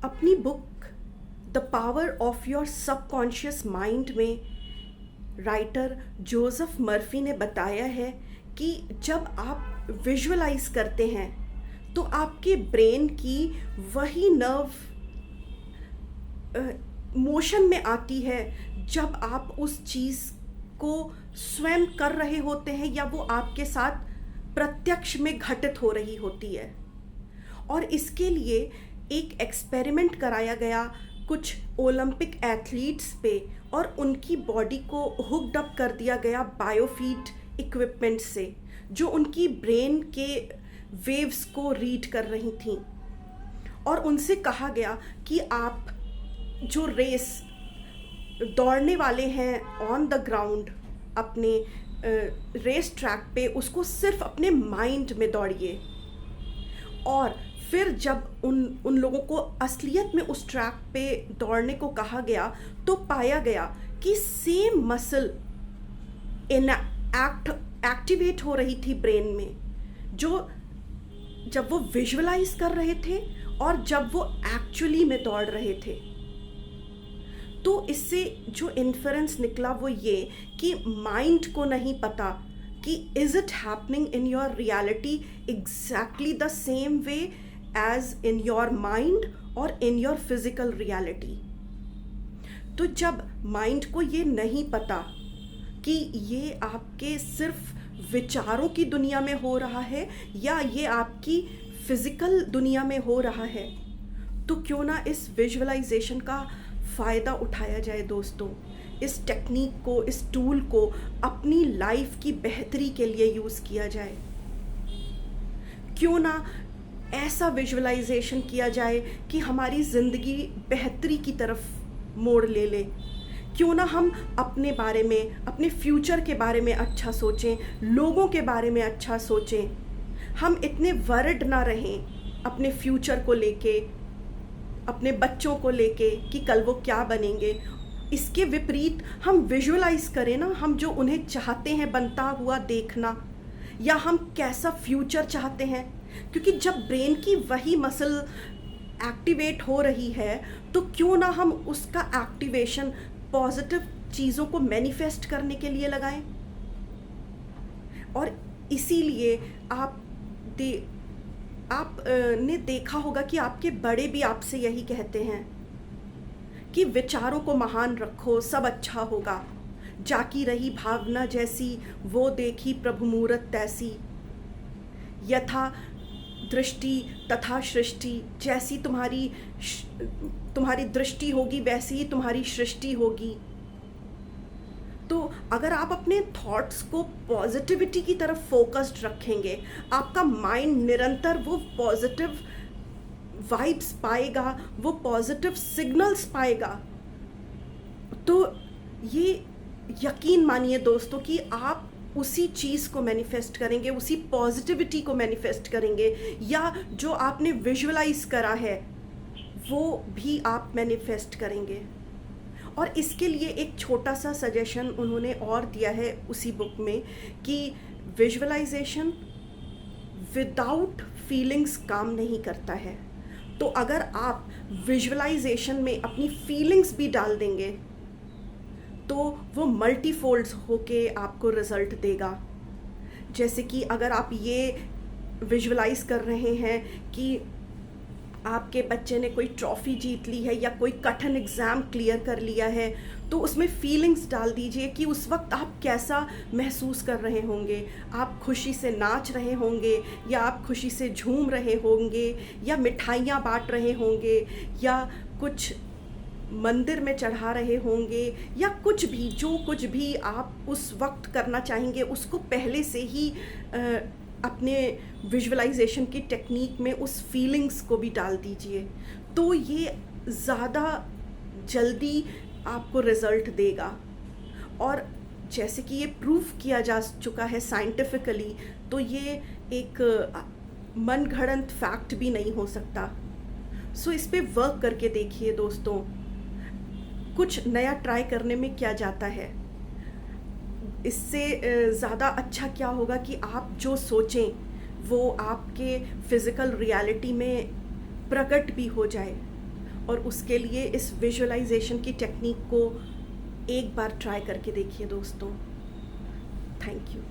अपनी book the power of your subconscious mind में writer Joseph Murphy ने बताया है कि जब आप विजुअलाइज करते हैं तो आपके ब्रेन की वही नर्व मोशन में आती है जब आप उस चीज़ को स्वयं कर रहे होते हैं या वो आपके साथ प्रत्यक्ष में घटित हो रही होती है। और इसके लिए एक एक्सपेरिमेंट कराया गया कुछ ओलंपिक एथलीट्स पे और उनकी बॉडी को हुक्ड अप कर दिया गया बायोफीट इक्विपमेंट से जो उनकी ब्रेन के वेव्स को रीड कर रही थी। और उनसे कहा गया कि आप जो रेस दौड़ने वाले हैं ऑन द ग्राउंड अपने रेस ट्रैक पे उसको सिर्फ अपने माइंड में दौड़िए। और फिर जब उन लोगों को असलियत में उस ट्रैक पे दौड़ने को कहा गया तो पाया गया कि सेम मसल एक्टिवेट हो रही थी ब्रेन में जो जब वो विजुअलाइज कर रहे थे और जब वो एक्चुअली में दौड़ रहे थे। तो इससे जो इन्फरेंस निकला वो ये कि माइंड को नहीं पता कि is it happening in your reality exactly the same way as in your mind और इन योर फिजिकल रियलिटी। तो जब माइंड को ये नहीं पता कि ये आपके सिर्फ विचारों की दुनिया में हो रहा है या ये आपकी फिजिकल दुनिया में हो रहा है, तो क्यों ना इस विजुअलाइजेशन का फ़ायदा उठाया जाए दोस्तों। इस टेक्निक को, इस टूल को अपनी लाइफ की बेहतरी के लिए यूज़ किया जाए। क्यों ना ऐसा विजुअलाइजेशन किया जाए कि हमारी ज़िंदगी बेहतरी की तरफ मोड़ ले ले। क्यों ना हम अपने बारे में, अपने फ्यूचर के बारे में अच्छा सोचें, लोगों के बारे में अच्छा सोचें। हम इतने वरिड ना रहें अपने फ्यूचर को लेके, अपने बच्चों को लेके कि कल वो क्या बनेंगे। इसके विपरीत हम विजुअलाइज करें ना, हम जो उन्हें चाहते हैं बनता हुआ देखना, या हम कैसा फ्यूचर चाहते हैं। क्योंकि जब ब्रेन की वही मसल एक्टिवेट हो रही है तो क्यों ना हम उसका एक्टिवेशन पॉजिटिव चीज़ों को मैनिफेस्ट करने के लिए लगाएं। और इसीलिए आपने देखा होगा कि आपके बड़े भी आपसे यही कहते हैं कि विचारों को महान रखो, सब अच्छा होगा। जाकी रही भावना जैसी, वो देखी प्रभु मूरत तैसी। यथा दृष्टि तथा सृष्टि, जैसी तुम्हारी दृष्टि होगी वैसी ही तुम्हारी सृष्टि होगी। तो अगर आप अपने थॉट्स को पॉजिटिविटी की तरफ फोकस्ड रखेंगे, आपका माइंड निरंतर वो पॉजिटिव वाइब्स पाएगा, वो पॉजिटिव सिग्नल्स पाएगा। तो ये यकीन मानिए दोस्तों कि आप उसी चीज़ को मैनिफेस्ट करेंगे, उसी पॉजिटिविटी को मैनिफेस्ट करेंगे, या जो आपने विजुअलाइज करा है वो भी आप मैनिफेस्ट करेंगे। और इसके लिए एक छोटा सा सजेशन उन्होंने और दिया है उसी बुक में कि विजुअलाइजेशन विदाउट फीलिंग्स काम नहीं करता है। तो अगर आप विजुअलाइजेशन में अपनी फीलिंग्स भी डाल देंगे तो वो मल्टीफोल्ड्स होके आपको रिज़ल्ट देगा। जैसे कि अगर आप ये विजुअलाइज कर रहे हैं कि आपके बच्चे ने कोई ट्रॉफ़ी जीत ली है या कोई कठिन एग्ज़ाम क्लियर कर लिया है, तो उसमें फीलिंग्स डाल दीजिए कि उस वक्त आप कैसा महसूस कर रहे होंगे। आप खुशी से नाच रहे होंगे, या आप खुशी से झूम रहे होंगे, या मिठाइयाँ बांट रहे होंगे, या कुछ मंदिर में चढ़ा रहे होंगे, या कुछ भी आप उस वक्त करना चाहेंगे उसको पहले से ही अपने विजुअलाइजेशन की टेक्निक में उस फीलिंग्स को भी डाल दीजिए। तो ये ज़्यादा जल्दी आपको रिज़ल्ट देगा। और जैसे कि ये प्रूफ किया जा चुका है साइंटिफिकली, तो ये एक मनगढ़ंत फैक्ट भी नहीं हो सकता। सो इस पे वर्क करके देखिए दोस्तों। कुछ नया ट्राई करने में क्या जाता है। इससे ज़्यादा अच्छा क्या होगा कि आप जो सोचें वो आपके फिज़िकल रियलिटी में प्रकट भी हो जाए। और उसके लिए इस विजुअलाइजेशन की टेक्निक को एक बार ट्राई करके देखिए दोस्तों। Thank you.